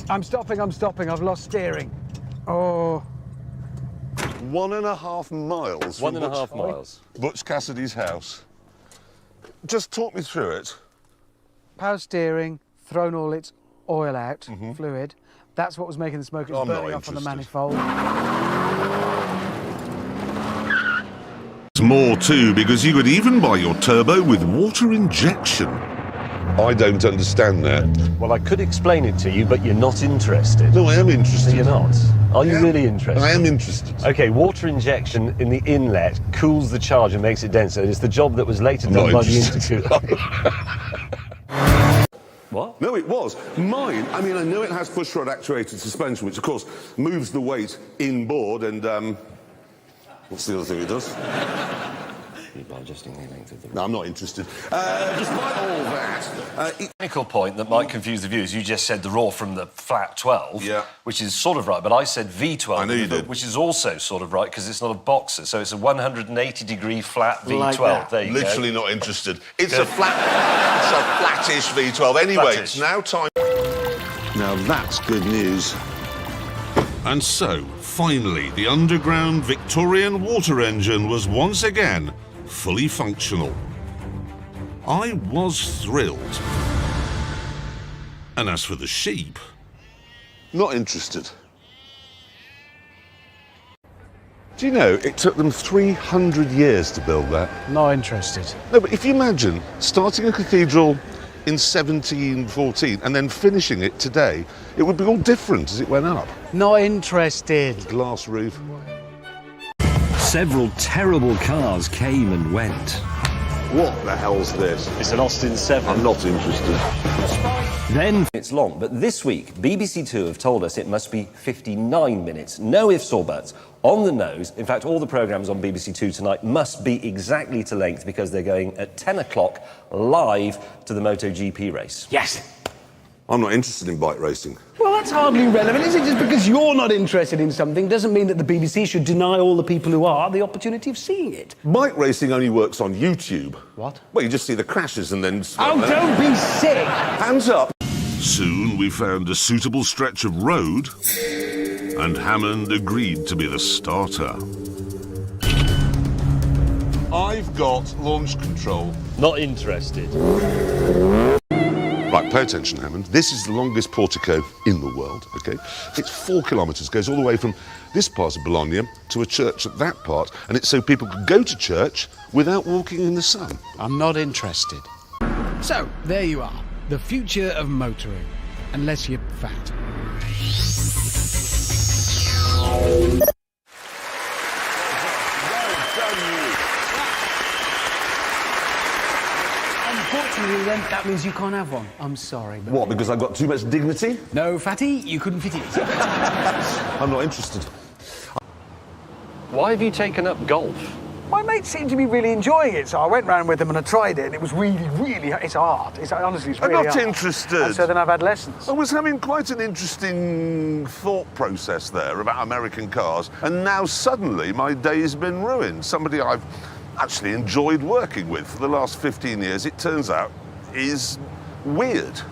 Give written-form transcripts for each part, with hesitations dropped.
I'm stopping. I've lost steering. Oh. 1.5 miles from 1.5 miles. Butch Cassidy's house. Just talk me through it. Power steering, thrown all its oil out, fluid. That's what was making the smoke. It was burning off on the manifold. It's more too, because you could even buy your turbo with water injection. I don't understand that. Well, I could explain it to you, but you're not interested. No, I am interested. You're not? Are you really interested? I am interested. Okay, water injection in the inlet cools the charge and makes it denser. It's the job that was later done by the intercooler. What? No, it was. Mine, I mean, I know it has pushrod actuated suspension, which of course moves the weight inboard and, what's the other thing it does? By adjusting the length of the... No, I'm not interested. Despite all that... Technical point that might confuse the viewers, you just said the raw from the flat 12, yeah, which is sort of right, but I said V12, I know you did, which is also sort of right because it's not a boxer, so it's a 180-degree flat V12. Like that. There you Literally go. not interested. It's a flattish V12. Anyway, Flattish. It's now time... Now that's good news. And so, finally, the underground Victorian water engine was once again fully functional. I was thrilled. And as for the sheep... Not interested. Do you know, it took them 300 years to build that? Not interested. No, but if you imagine starting a cathedral in 1714 and then finishing it today, it would be all different as it went up. Not interested. Glass roof. Several terrible cars came and went. What the hell's this? It's an Austin 7. I'm not interested. Then It's long, but this week, BBC Two have told us it must be 59 minutes. No ifs or buts. On the nose. In fact, all the programmes on BBC Two tonight must be exactly to length because they're going at 10 o'clock live to the MotoGP race. Yes. I'm not interested in bike racing. Well, that's hardly relevant, is it? Just because you're not interested in something doesn't mean that the BBC should deny all the people who are the opportunity of seeing it. Bike racing only works on YouTube. What? Well, you just see the crashes and then... Oh, don't be sick! Hands up! Soon we found a suitable stretch of road and Hammond agreed to be the starter. I've got launch control. Not interested. Right, pay attention, Hammond. This is the longest portico in the world, OK? It's 4 kilometres, goes all the way from this part of Bologna to a church at that part, and it's so people could go to church without walking in the sun. I'm not interested. So, there you are. The future of motoring. Unless you're fat. Unfortunately, then, that means you can't have one. I'm sorry. But... What, because I've got too much dignity? No, fatty, you couldn't fit it. I'm not interested. Why have you taken up golf? My mates seemed to be really enjoying it, so I went round with them and I tried it, and it was really, it's art. Honestly, it's really I'm not art. interested. And so then I've had lessons. I was having quite an interesting thought process there about American cars, and now suddenly my day's been ruined. Somebody I've actually enjoyed working with for the last 15 years, it turns out, is weird.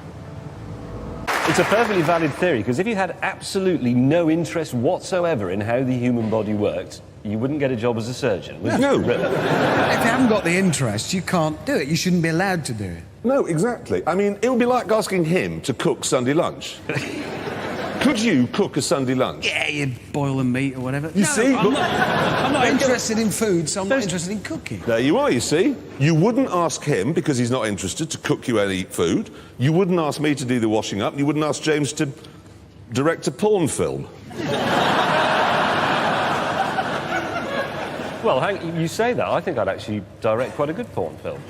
It's a perfectly valid theory, because if you had absolutely no interest whatsoever in how the human body worked, you wouldn't get a job as a surgeon, would you? No. If you haven't got the interest, you can't do it. You shouldn't be allowed to do it. No, exactly. I mean, it would be like asking him to cook Sunday lunch. Could you cook a Sunday lunch? Yeah, you'd boil the meat or whatever. You see? I'm not interested in food, so I'm not interested in cooking. There you are, you see. You wouldn't ask him, because he's not interested, to cook you any food. You wouldn't ask me to do the washing up. You wouldn't ask James to direct a porn film. Well, you say that. I think I'd actually direct quite a good porn film.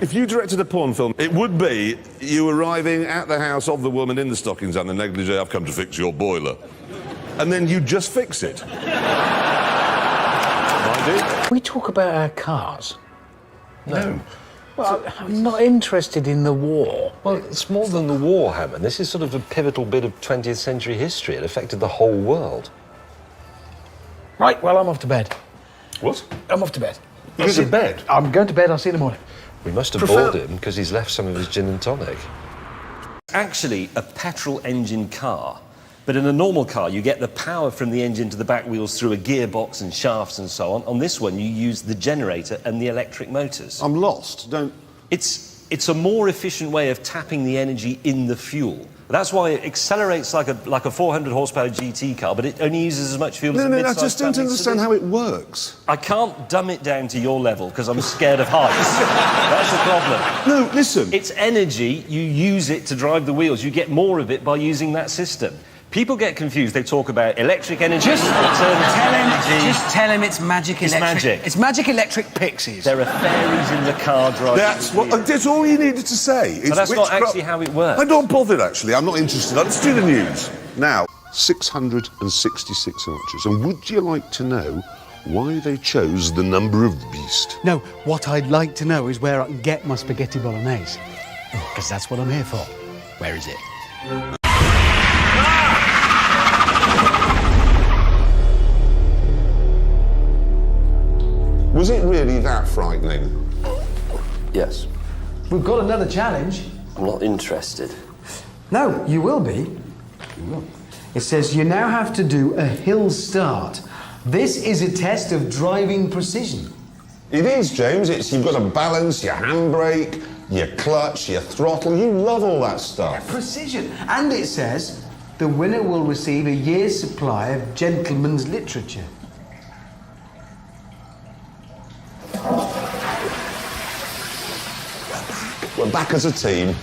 If you directed a porn film, it would be you arriving at the house of the woman in the stockings and the negligee, I've come to fix your boiler. And then you just fix it. We talk about our cars. No. Well, I'm not interested in the war. Well, it's more than the war, Hammond. This is sort of a pivotal bit of 20th century history. It affected the whole world. Right, well, I'm off to bed. What? I'm off to bed. You're to bed? I'm going to bed. I'll see you in the morning. We must have bored him because he's left some of his gin and tonic. Actually a petrol engine car, but in a normal car you get the power from the engine to the back wheels through a gearbox and shafts and so on. On this one you use the generator and the electric motors. I'm lost. Don't... It's a more efficient way of tapping the energy in the fuel. That's why it accelerates like a 400 horsepower GT car, but it only uses as much fuel as a No, I mid-sized just don't family understand sedan. how it works. I can't dumb it down to your level because I'm scared of heights. That's the problem. No, listen. It's energy, you use it to drive the wheels. You get more of it by using that system. People get confused. They talk about electric energy, alternative energy. Just tell him it's magic electric. magic. It's magic electric pixies. There are fairies in the car driving. That's all you needed to say. But that's not actually how it works. I'm not bothered, actually. I'm not interested. Let's do the news. Now, 666 archers. And would you like to know why they chose the number of beast? No, what I'd like to know is where I can get my spaghetti bolognese. Because that's what I'm here for. Where is it? Was it really that frightening? Yes. We've got another challenge. I'm not interested. No, you will be. You will. It says you now have to do a hill start. This is a test of driving precision. It is, James. You've got to balance your handbrake, your clutch, your throttle. You love all that stuff. Precision. And it says the winner will receive a year's supply of gentleman's literature. We're back as a team.